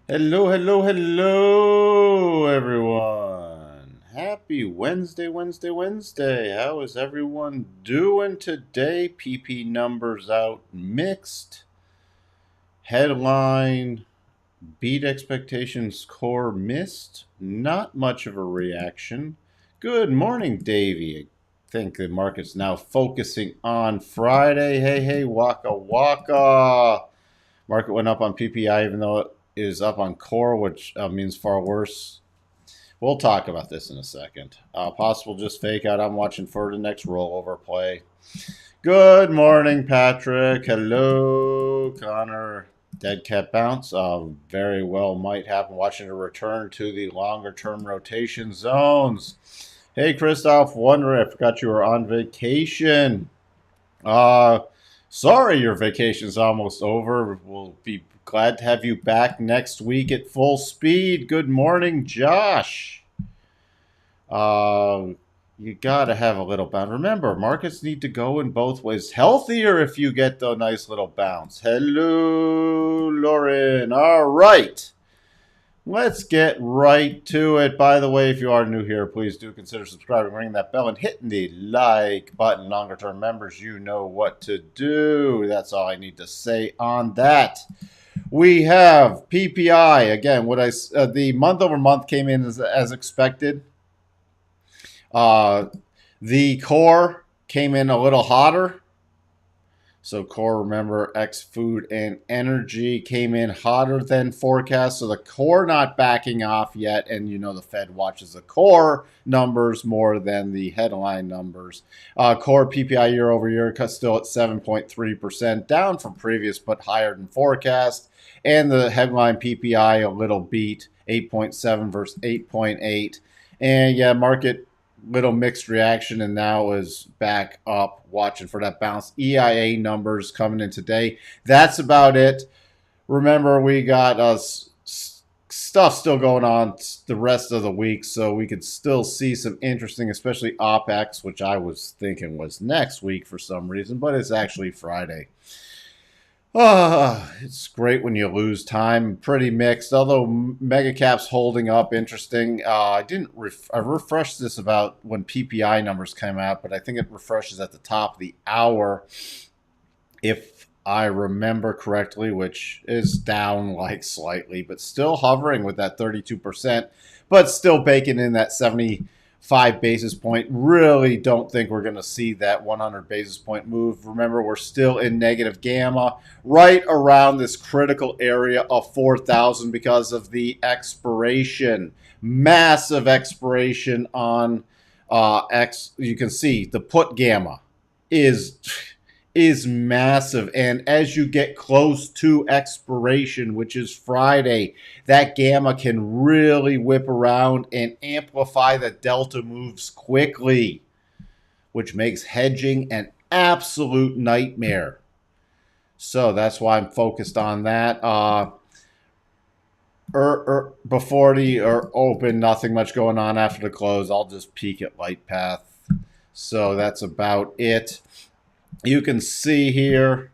Hello, hello, hello, everyone. Happy Wednesday. How is everyone doing today? PP numbers out mixed. Headline beat expectations, core missed. Not much of a reaction. Good morning, Davey. I think the market's now focusing on Friday. Hey, waka waka. Market went up on PPI, even though it is up on core, which means far worse. We'll talk about this in a second. Possible just fake out. I'm watching for the next rollover play. Good morning, Patrick. Hello, Connor. Dead cat bounce. Very well might happen. Watching a return to the longer term rotation zones. Hey, Christoph. Wondering, I forgot you were on vacation. Uh, Sorry your vacation's almost over. We'll be glad to have you back next week at full speed. Good morning, Josh. Uh, you gotta have a little bounce. Remember, markets need to go in both ways. Healthier if you get the nice little bounce. Hello, Lauren. All right. Let's get right to it. By the way, if you are new here, please do consider subscribing, ringing that bell, and hitting the like button. Longer term members, you know what to do. That's all I need to say on that. We have PPI again. The month over month came in as expected. Uh, the core came in a little hotter. So core, remember, X food and energy came in hotter than forecast. So the core not backing off yet. And you know the Fed watches the core numbers more than the headline numbers. Core PPI year over year still at 7.3%, down from previous but higher than forecast. And the headline PPI a little beat, 8.7 versus 8.8. And yeah, market little mixed reaction and now is back up watching for that bounce. EIA numbers coming in today. That's about it. Remember, we got stuff still going on the rest of the week, so we could still see some interesting, especially OPEX, which I was thinking was next week for some reason, but it's actually Friday. It's great when you lose time. Pretty mixed, although mega caps holding up. Interesting. I refreshed this about when PPI numbers came out, but I think it refreshes at the top of the hour, if I remember correctly, which is down like slightly, but still hovering with that 32%, but still baking in that 75 basis point. Really don't think we're going to see that 100 basis point move. Remember, we're still in negative gamma right around this critical area of 4,000 because of the expiration. Massive expiration on X. You can see the put gamma is massive. And as you get close to expiration, which is Friday, that gamma can really whip around and amplify the delta moves quickly, which makes hedging an absolute nightmare. So that's why I'm focused on that. Before the open, nothing much going on after the close. I'll just peek at light path. So that's about it. You can see here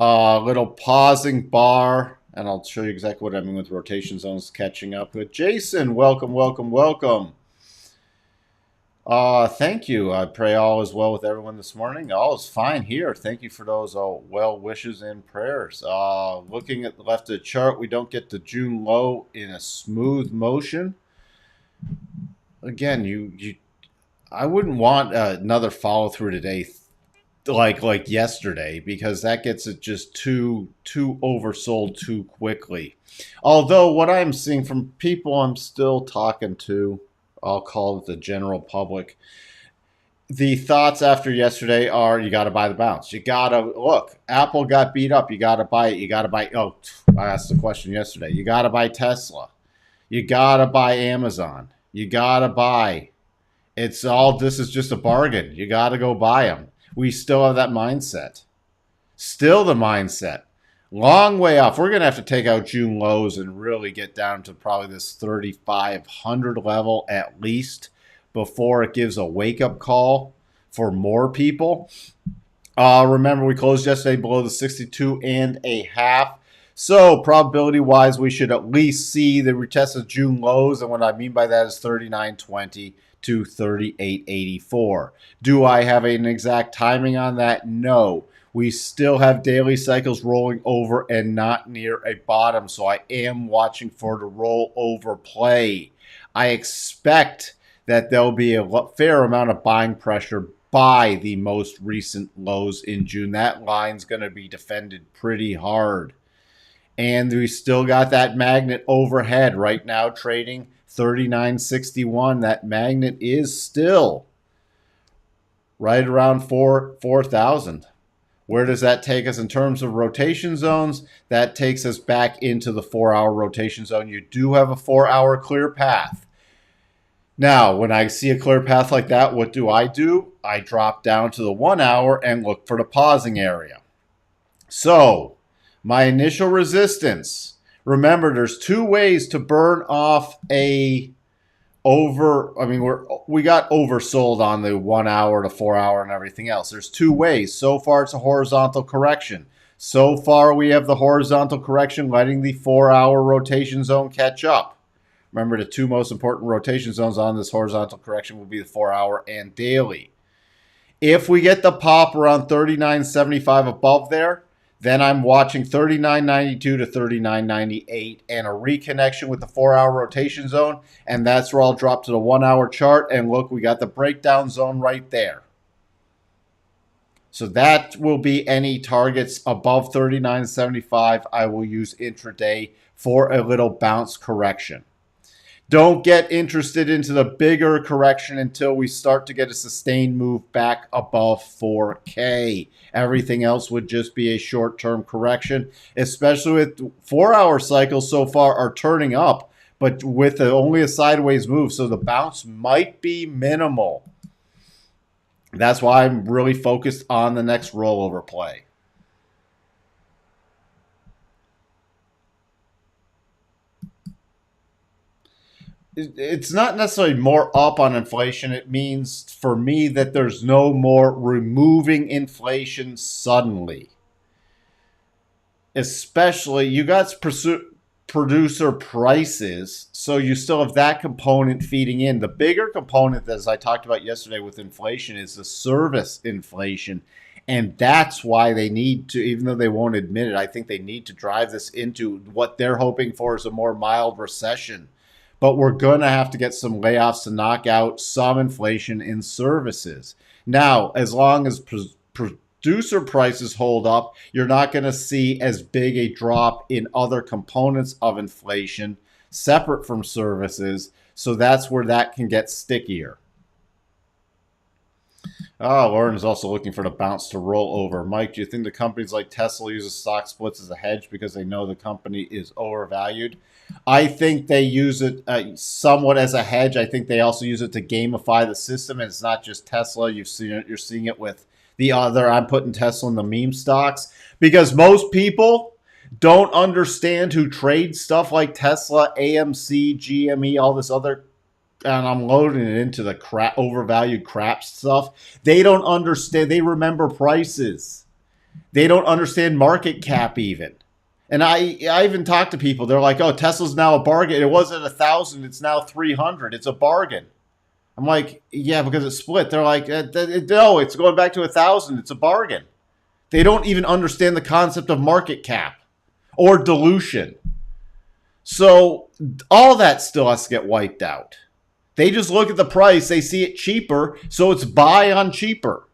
a little pausing bar, and I'll show you exactly what I mean with rotation zones catching up. But Jason, welcome. Thank you. I pray all is well with everyone this morning. All is fine here. Thank you for those well wishes and prayers. Looking at the left of the chart, we don't get the June low in a smooth motion. Again, I wouldn't want another follow through today like yesterday, because that gets it just too oversold too quickly. Although what I'm seeing from people I'm still talking to, I'll call it the general public, the thoughts after yesterday are you got to buy the bounce. You got to look. Apple got beat up. You got to buy it. You got to buy. Oh, I asked the question yesterday. You got to buy Tesla. You got to buy Amazon. You got to buy. It's all. This is just a bargain. You got to go buy them. We still have that mindset. Still the mindset. Long way off. We're going to have to take out June lows and really get down to probably this 3,500 level at least before it gives a wake-up call for more people. Remember, we closed yesterday below the 62 and a half. So probability-wise, we should at least see the retest of June lows, and what I mean by that is 39.20 to 38.84. Do I have an exact timing on that? No. We still have daily cycles rolling over and not near a bottom, so I am watching for the rollover play. I expect that there'll be a fair amount of buying pressure by the most recent lows in June. That line's going to be defended pretty hard. And we still got that magnet overhead right now trading 39.61. That magnet is still right around 4,000. Where does that take us in terms of rotation zones? That takes us back into the 4-hour rotation zone. You do have a 4-hour clear path. Now, when I see a clear path like that, what do? I drop down to the 1 hour and look for the pausing area. So, my initial resistance. Remember, there's two ways to burn off we got oversold on the 1 hour to 4 hour and everything else. There's two ways. So far, it's a horizontal correction. So far, we have the horizontal correction letting the 4-hour rotation zone catch up. Remember, the two most important rotation zones on this horizontal correction will be the 4-hour and daily. If we get the pop around 39.75 above there, then I'm watching 39.92 to 39.98 and a reconnection with the 4-hour rotation zone. And that's where I'll drop to the 1-hour chart. And look, we got the breakdown zone right there. So that will be any targets above 39.75. I will use intraday for a little bounce correction. Don't get interested into the bigger correction until we start to get a sustained move back above 4K. Everything else would just be a short-term correction, especially with 4-hour cycles so far are turning up, but with only a sideways move, so the bounce might be minimal. That's why I'm really focused on the next rollover play. It's not necessarily more up on inflation. It means for me that there's no more removing inflation suddenly. Especially, you got producer prices, so you still have that component feeding in. The bigger component, as I talked about yesterday with inflation, is the service inflation. And that's why they need to, even though they won't admit it, I think they need to drive this into what they're hoping for is a more mild recession. But we're going to have to get some layoffs to knock out some inflation in services. Now, as long as producer prices hold up, you're not going to see as big a drop in other components of inflation separate from services. So that's where that can get stickier. Lauren is also looking for the bounce to roll over. Mike, do you think the companies like Tesla use stock splits as a hedge because they know the company is overvalued? I think they use it somewhat as a hedge. I think they also use it to gamify the system, and it's not just Tesla. You're seeing it with the other. I'm putting Tesla in the meme stocks because most people don't understand who trade stuff like Tesla, AMC, GME, all this other. And I'm loading it into the overvalued crap stuff. They don't understand. They remember prices. They don't understand market cap even. And I even talked to people. They're like, "Oh, Tesla's now a bargain. It wasn't 1,000. It's now 300. It's a bargain." I'm like, "Yeah, because it's split." They're like, "No, it's going back to 1,000. It's a bargain." They don't even understand the concept of market cap or dilution. So all that still has to get wiped out. They just look at the price. They see it cheaper, so it's buy on cheaper.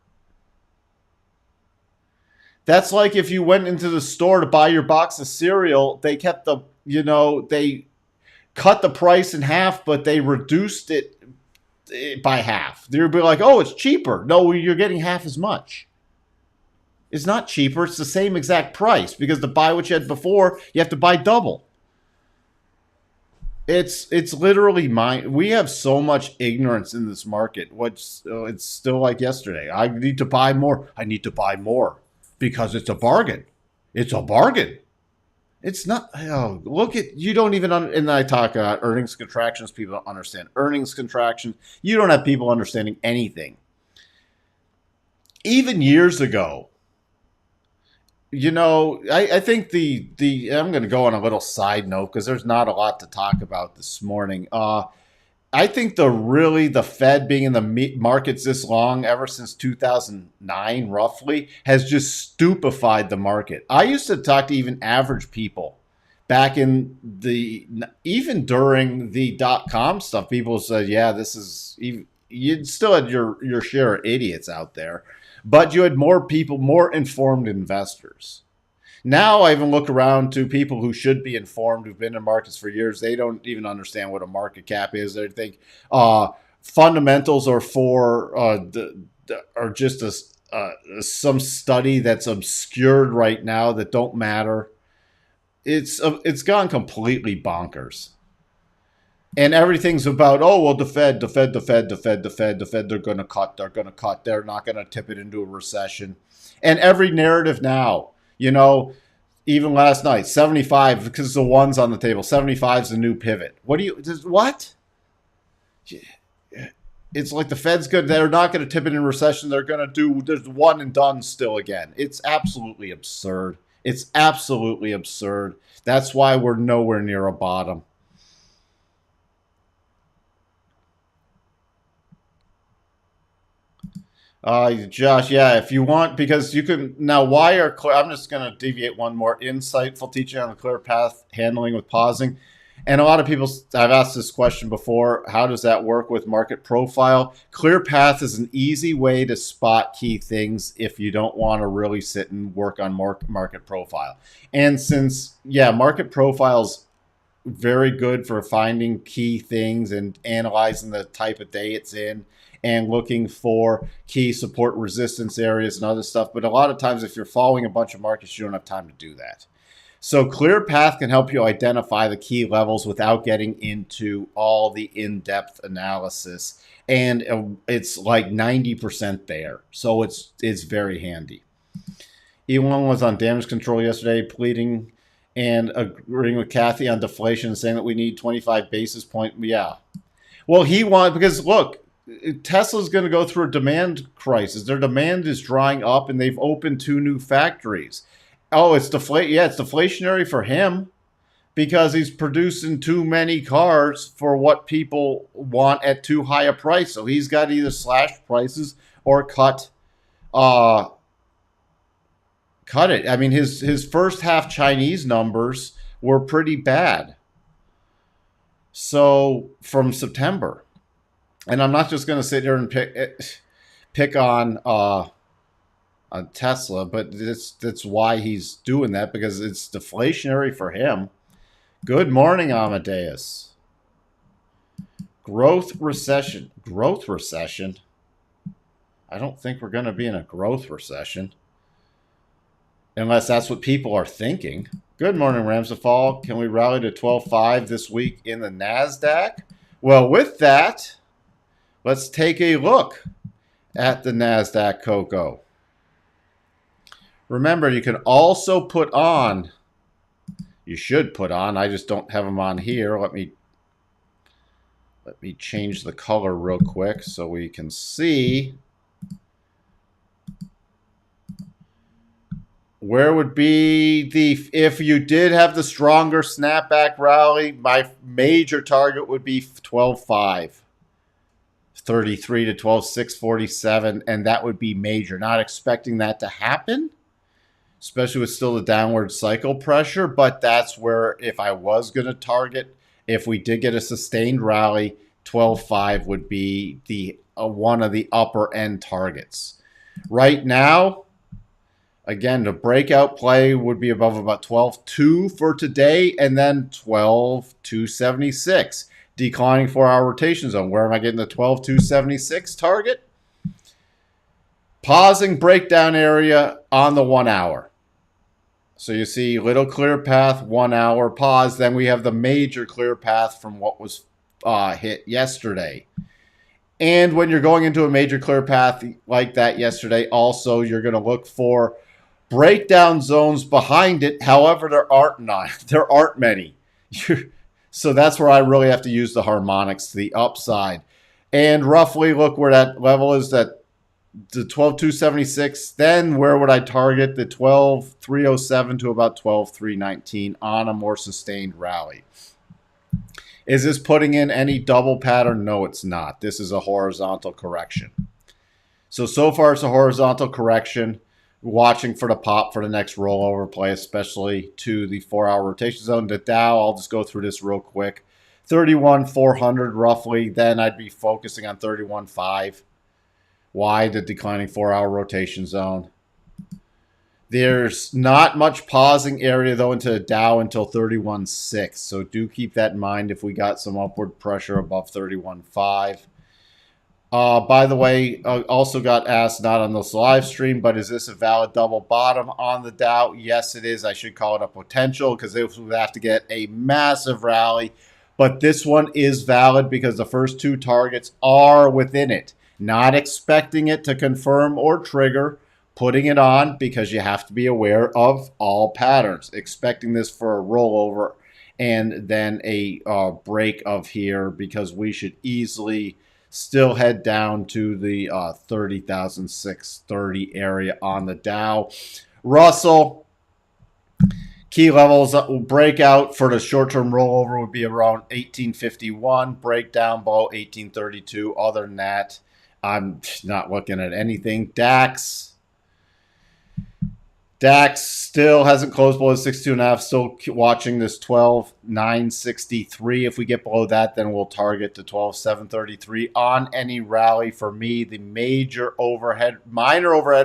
That's like if you went into the store to buy your box of cereal, they kept they cut the price in half, but they reduced it by half. They'd be like, "Oh, it's cheaper." No, you're getting half as much. It's not cheaper. It's the same exact price because to buy what you had before, you have to buy double. It's literally we have so much ignorance in this market. It's still like yesterday. I need to buy more. I need to buy more because it's a bargain. It's a bargain. It's not. Look at you don't even. And I talk about earnings contractions. People don't understand earnings contractions. You don't have people understanding anything. Even years ago, I think I'm going to go on a little side note because there's not a lot to talk about this morning. I think the Fed being in the markets this long, ever since 2009, roughly, has just stupefied the market. I used to talk to even average people back in even during the .com stuff. People said, "Yeah, this is." You still had your share of idiots out there, but you had more people, more informed investors. Now I even look around to people who should be informed, who've been in markets for years. They don't even understand what a market cap is. They think fundamentals are for are just some study that's obscured right now that don't matter. It's gone completely bonkers. And everything's about, oh, well, the Fed, the Fed, the Fed, the Fed, the Fed, the Fed, they're going to cut, they're not going to tip it into a recession. And every narrative now, even last night, 75, because the one's on the table, 75 is the new pivot. What? It's like the Fed's good. They're not going to tip it in recession. There's one and done still again. It's absolutely absurd. It's absolutely absurd. That's why we're nowhere near a bottom. Josh, yeah, if you want, because you can now. I'm just going to deviate one more. Insightful teaching on the clear path handling with pausing, and a lot of people. I've asked this question before. How does that work with market profile? Clear path is an easy way to spot key things if you don't want to really sit and work on market profile. And since market profiles very good for finding key things and analyzing the type of day it's in and looking for key support resistance areas and other stuff. But a lot of times, if you're following a bunch of markets, you don't have time to do that. So Clear Path can help you identify the key levels without getting into all the in-depth analysis. And it's like 90% there. So it's very handy. Elon was on damage control yesterday, pleading and agreeing with Kathy on deflation, saying that we need 25 basis point. Yeah. Well, because look, Tesla's going to go through a demand crisis. Their demand is drying up, and they've opened 2 new factories. Oh, it's deflationary for him because he's producing too many cars for what people want at too high a price. So he's got to either slash prices or cut it. I mean, his first half Chinese numbers were pretty bad. So from September. And I'm not just going to sit here and pick on Tesla, but that's why he's doing that, because it's deflationary for him. Good morning, Amadeus. Growth recession. Growth recession? I don't think we're going to be in a growth recession. Unless that's what people are thinking. Good morning, Ramsafal. Can we rally to 12.5 this week in the NASDAQ? Well, with that, let's take a look at the NASDAQ Cocoa. Remember, you can also put on, I just don't have them on here. Let me change the color real quick so we can see. Where would be if you did have the stronger snapback rally, my major target would be 12.5. 33 to 12.647, and that would be major. Not expecting that to happen, especially with still the downward cycle pressure, but that's where, if I was going to target, if we did get a sustained rally, 12.5 would be the one of the upper end targets. Right now, again, the breakout play would be above about 12.2 for today, and then 12.276. Declining 4-hour rotation zone. Where am I getting the 12.276 target? Pausing breakdown area on the 1 hour. So you see little clear path, 1 hour pause. Then we have the major clear path from what was hit yesterday. And when you're going into a major clear path like that yesterday, also you're going to look for breakdown zones behind it. However, there aren't many. So that's where I really have to use the harmonics to the upside. And roughly look where that level is, that the 12,276. Then where would I target? The 12,307 to about 12,319 on a more sustained rally. Is this putting in any double pattern? No, it's not. This is a horizontal correction. So far it's a horizontal correction. Watching for the pop for the next rollover play, especially to the 4-hour rotation zone. The Dow, I'll just go through this real quick. 31,400 roughly. Then I'd be focusing on 31,500. Why? The declining 4-hour rotation zone. There's not much pausing area, though, into the Dow until 31.6. So do keep that in mind if we got some upward pressure above 31.5. By the way, also got asked, not on this live stream, but is this a valid double bottom on the Dow? Yes, it is. I should call it a potential because they would have to get a massive rally. But this one is valid because the first two targets are within it. Not expecting it to confirm or trigger, putting it on because you have to be aware of all patterns. Expecting this for a rollover and then a break of here because we should easily still head down to the 30,630 area on the Dow. Russell, key levels breakout for the short-term rollover would be around 1851. Breakdown below 1832. Other than that, I'm not looking at anything. DAX still hasn't closed below 62.5. Still watching this 12,963. If we get below that, then we'll target to 12,733 on any rally. For me, the minor overhead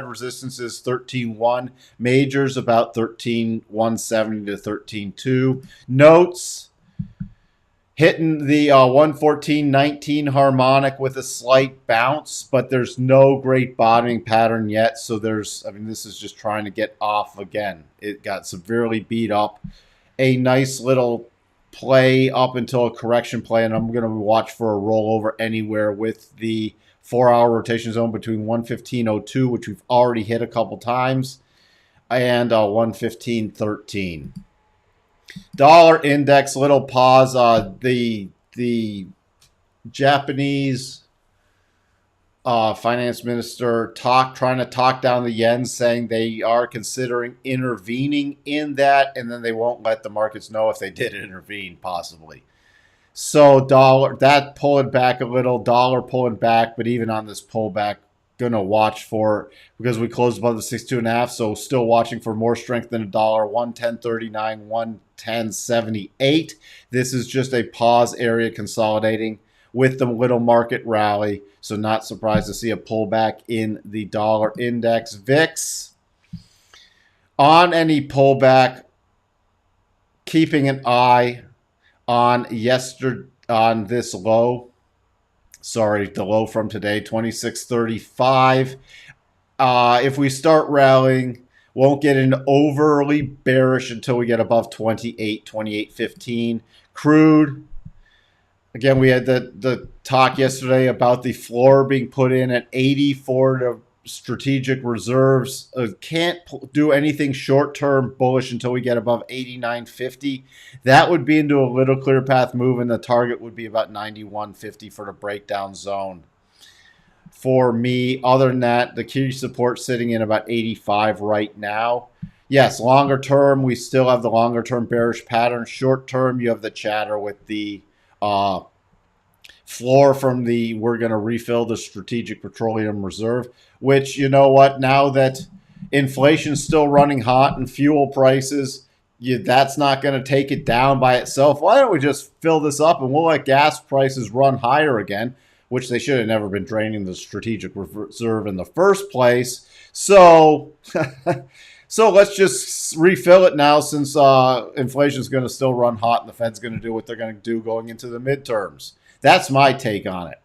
resistance is 13.1. Majors about 13.170 to 13.2. Notes. Hitting the 114.19 harmonic with a slight bounce, but there's no great bottoming pattern yet. So this is just trying to get off again. It got severely beat up. A nice little play up until a correction play, and I'm going to watch for a rollover anywhere with the 4-hour rotation zone between 115.02, which we've already hit a couple times, and 115.13. Dollar index, little pause. The Japanese finance minister trying to talk down the yen, saying they are considering intervening in that, and then they won't let the markets know if they did intervene, possibly. So dollar, that pulling back a little, dollar pulling back, but even on this pullback, gonna watch for, because we closed above the 62.5, so still watching for more strength than a dollar. 110.39, 110.78. This is just a pause area consolidating with the little market rally, so not surprised to see a pullback in the dollar index. VIX, on any pullback, keeping an eye on this low. Sorry, the low from today, 26.35. If we start rallying, won't get into overly bearish until we get above 28.15. Crude, again, we had the talk yesterday about the floor being put in at 80 for the strategic reserves. Can't do anything short-term bullish until we get above 89.50. That would be into a little clear path move, and the target would be about 91.50 for the breakdown zone. For me, other than that, the key support sitting in about 85 right now. Yes, longer term, we still have the longer term bearish pattern. Short term, you have the chatter with the floor from the we're going to refill the strategic petroleum reserve, which, you know what, now that inflation's still running hot and fuel prices, that's not going to take it down by itself. Why don't we just fill this up and we'll let gas prices run higher again, which they should have never been draining the strategic reserve in the first place. So so let's just refill it now, since inflation is going to still run hot and the Fed's going to do what they're going to do going into the midterms. That's my take on it.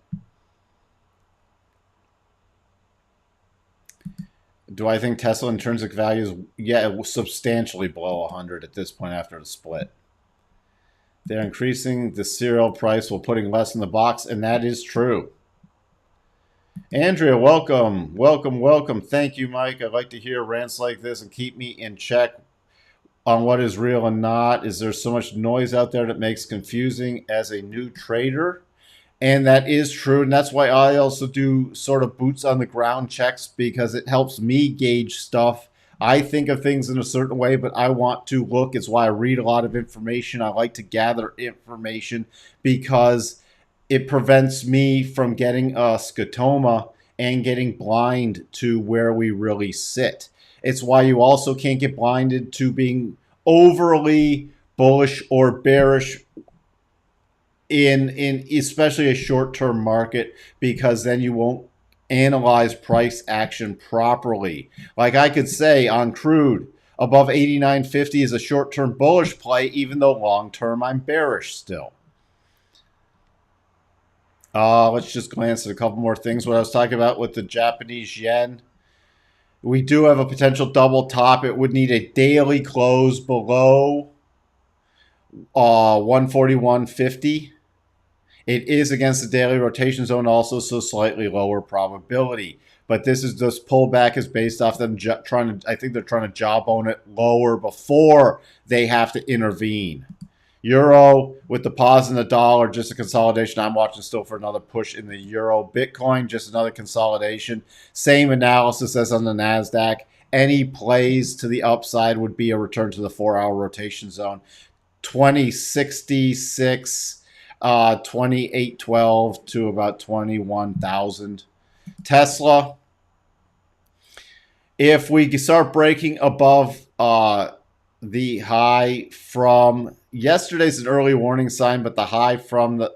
Do I think Tesla intrinsic value is, yeah, it was substantially below 100 at this point after the split. They're increasing the cereal price while putting less in the box, and that is true. Andrea, welcome, welcome, welcome. Thank you, Mike. I'd like to hear rants like this and keep me in check on what is real and not. Is there so much noise out there that makes confusing as a new trader? And that is true. And that's why I also do sort of boots on the ground checks, because it helps me gauge stuff. I think of things in a certain way, but I want to look. It's why I read a lot of information. I like to gather information because it prevents me from getting a scotoma and getting blind to where we really sit. It's why you also can't get blinded to being overly bullish or bearish in especially a short-term market, because then you won't analyze price action properly. Like I could say on crude, above 89.50 is a short-term bullish play, even though long-term I'm bearish still. Let's just glance at a couple more things. What I was talking about with the Japanese yen. We do have a potential double top. It would need a daily close below 141.50. It is against the daily rotation zone also, so slightly lower probability. But this pullback is based off them trying to, I think they're trying to jawbone it lower before they have to intervene. Euro with the pause in the dollar, just a consolidation. I'm watching still for another push in the euro. Bitcoin, just another consolidation. Same analysis as on the NASDAQ. Any plays to the upside would be a return to the 4-hour rotation zone. 2066. 2812 to about 21,000. Tesla, if we start breaking above the high from yesterday's an early warning sign, but the high from the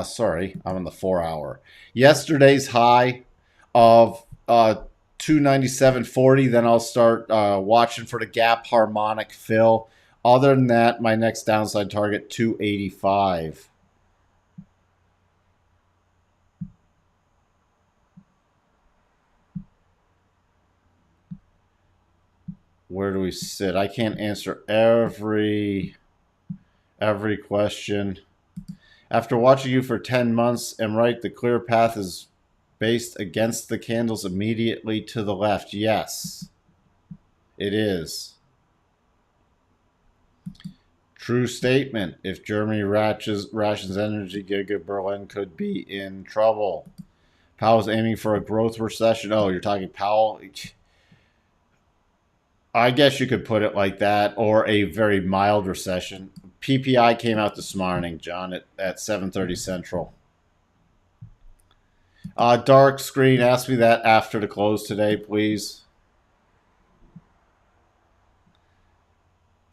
sorry, I'm on the 4-hour. Yesterday's high of 297.40, then I'll start watching for the gap harmonic fill. Other than that, my next downside target, 285. Where do we sit? I can't answer every question. After watching you for 10 months, am right, the clear path is based against the candles immediately to the left. Yes, it is. True statement. If Germany rations energy, Giga Berlin could be in trouble. Powell's aiming for a growth recession. Oh, you're talking Powell? I guess you could put it like that, or a very mild recession. PPI came out this morning, John, at 7:30 Central. Dark screen, ask me that after the close today, please.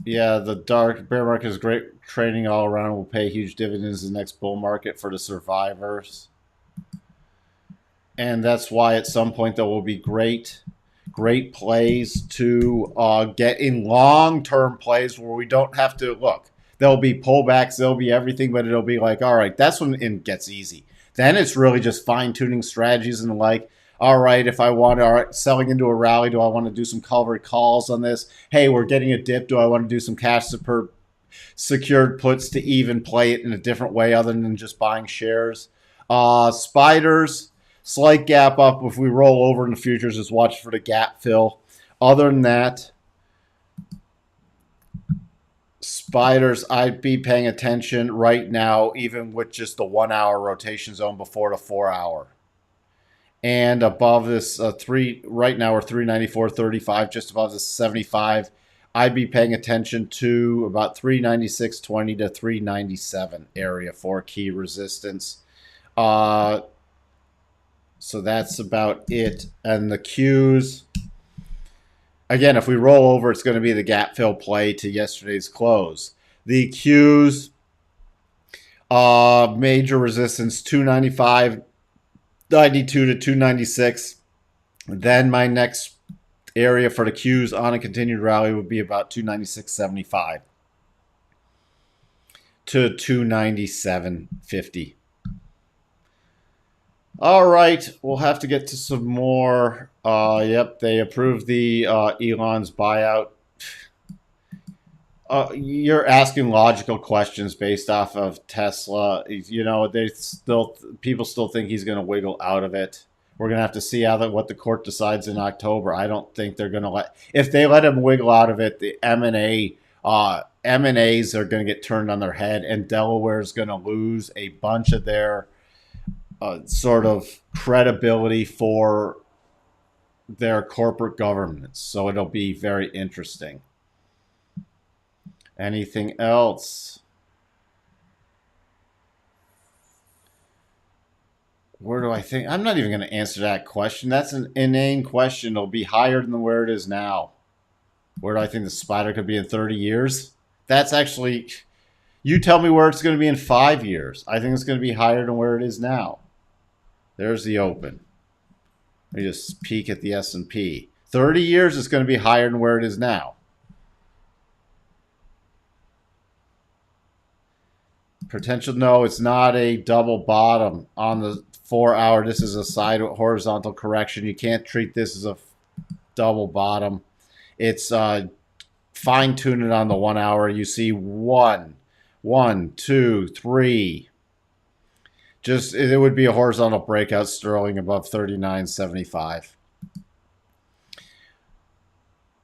Yeah, the dark bear market is great trading all around. Will pay huge dividends in the next bull market for the survivors. And that's why at some point there will be great plays to get in long-term plays where we don't have to look. There'll be pullbacks, there'll be everything, but it'll be like, all right, that's when it gets easy. Then it's really just fine-tuning strategies and like, all right, if I want to, all right, selling into a rally, do I want to do some covered calls on this? Hey, we're getting a dip. Do I want to do some cash secured puts to even play it in a different way other than just buying shares? Spiders, slight gap up. If we roll over in the futures, just watch for the gap fill. Other than that, spiders, I'd be paying attention right now, even with just the 1-hour rotation zone before the 4-hour. And above this right now we're 394.35, just above the 75. I'd be paying attention to about 396.20 to 397 area for key resistance. So that's about it. And the Qs, again, if we roll over, it's going to be the gap fill play to yesterday's close. The Qs, major resistance 295. 92 to 296. Then my next area for the Qs on a continued rally would be about 296.75 to 297.50. All right, we'll have to get to some more. Yep, they approved the Elon's buyout. You're asking logical questions based off of Tesla. You know, people still think he's going to wiggle out of it. We're going to have to see what the court decides in October. I don't think they're going to if they let him wiggle out of it, the M&A M&As are going to get turned on their head, and Delaware is going to lose a bunch of their sort of credibility for their corporate governance. So it'll be very interesting. Anything else? Where do I think? I'm not even going to answer that question. That's an inane question. It'll be higher than where it is now. Where do I think the spider could be in 30 years? That's actually, you tell me where it's going to be in 5 years. I think it's going to be higher than where it is now. There's the open. Let me just peek at the S&P. 30 years, it's going to be higher than where it is now. Potential, no, it's not a double bottom on the 4 hour. This is a side horizontal correction. You can't treat this as a double bottom. It's fine-tune it on the 1 hour. You see 1, 2, 3. Just, it would be a horizontal breakout sterling above 39.75.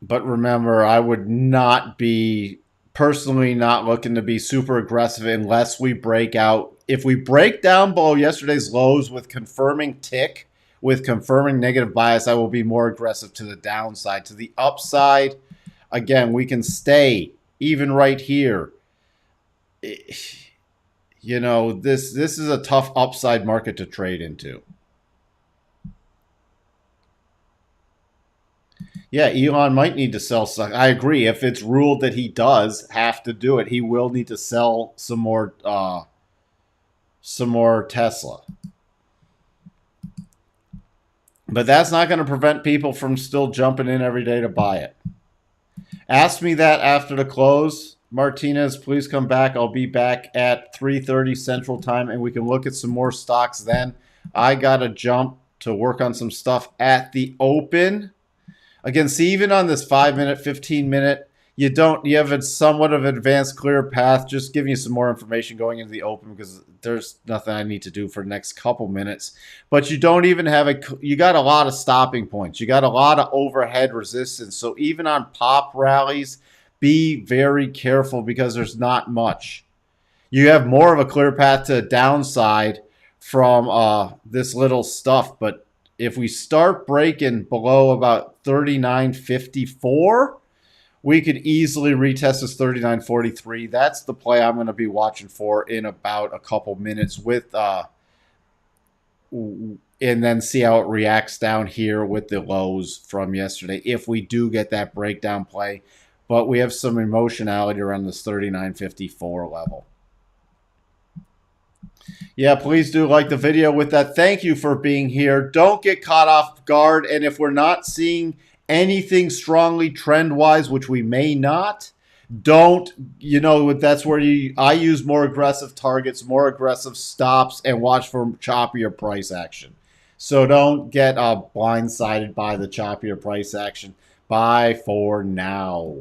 But remember, I would not be personally not looking to be super aggressive unless we break out. If we break down below yesterday's lows with confirming tick, with confirming negative bias, I will be more aggressive to the downside. To the upside, again, we can stay even right here. You know, this is a tough upside market to trade into. Yeah, Elon might need to sell stock. I agree. If it's ruled that he does have to do it, he will need to sell some more Tesla. But that's not going to prevent people from still jumping in every day to buy it. Ask me that after the close. Martinez, please come back. I'll be back at 3:30 Central Time, and we can look at some more stocks then. I got to jump to work on some stuff at the open. Again, see, even on this 5-minute, 15-minute, you have a somewhat of an advanced clear path. Just giving you some more information going into the open because there's nothing I need to do for the next couple minutes. But you don't even have you got a lot of stopping points. You got a lot of overhead resistance. So even on pop rallies, be very careful because there's not much. You have more of a clear path to downside from this little stuff. But if we start breaking below about 39.54, we could easily retest this 39.43. That's the play I'm going to be watching for in about a couple minutes with and then see how it reacts down here with the lows from yesterday if we do get that breakdown play. But we have some emotionality around this 39.54 level. Yeah, please do like the video with that. Thank you for being here. Don't get caught off guard. And if we're not seeing anything strongly trend-wise, which we may not, don't, that's where I use more aggressive targets, more aggressive stops, and watch for choppier price action. So don't get blindsided by the choppier price action. Bye for now.